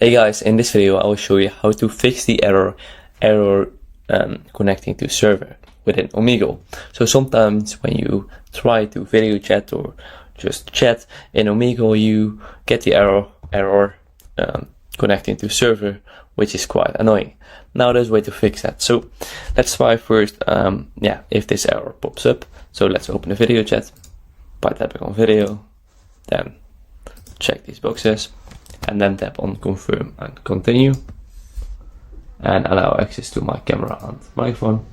Hey guys, in this video I will show you how to fix the error connecting to server within Omegle. So sometimes when you try to video chat or just chat in Omegle, you get the error connecting to server, which is quite annoying. Now there's a way to fix that. So let's try first, if this error pops up. So let's open the video chat by tapping on video, then check these boxes, and then tap on confirm and continue, and allow access to my camera and microphone.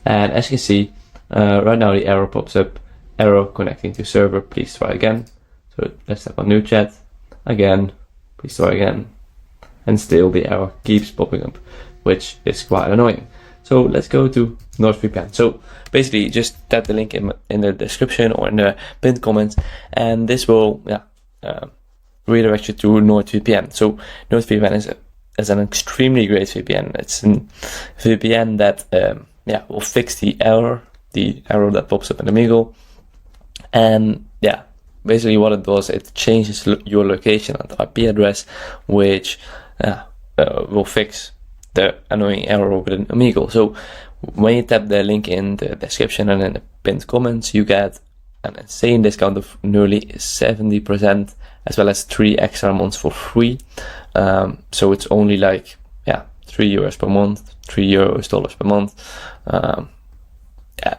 And as you can see, right now the error pops up, error connecting to server, please try again. So let's tap on new chat, again, please try again, and still the error keeps popping up, which is quite annoying. So let's go to NordVPN. So basically just tap the link in the description or in the pinned comments, and this will redirect you to NordVPN. So NordVPN is an extremely great VPN. It's a VPN that will fix the error that pops up in Omegle. And basically what it does, it changes your location and IP address, which will fix the annoying error within Omegle. So when you tap the link in the description and in the pinned comments, you get an insane discount of nearly 70%, as well as 3 extra months for free. So it's only like €3 per month, $3 per month,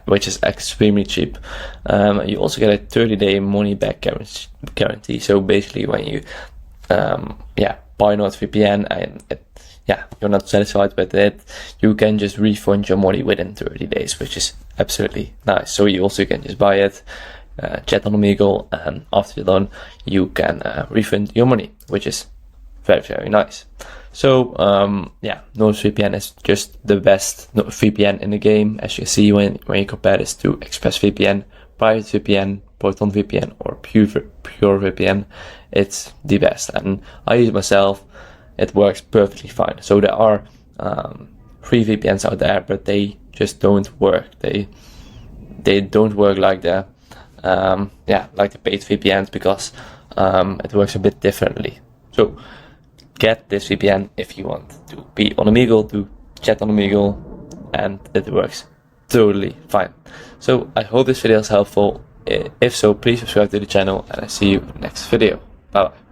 which is extremely cheap. You also get a 30-day money back guarantee. So basically when you buy NordVPN and you're not satisfied with it, you can just refund your money within 30 days, which is absolutely nice. So you also can just buy it, chat on Omegle, and after you're done, you can refund your money, which is very, very nice. So NordVPN is just the best VPN in the game, as you see when you compare this to ExpressVPN, PrivateVPN, ProtonVPN, or PureVPN. It's the best, and I use it myself. It works perfectly fine. So there are free VPNs out there, but they just don't work. They don't work like the paid VPNs, because it works a bit differently. So get this VPN if you want to be on Omegle, to chat on Omegle, and it works totally fine. So I hope this video is helpful. If so, please subscribe to the channel, and I see you in the next video. Bye bye.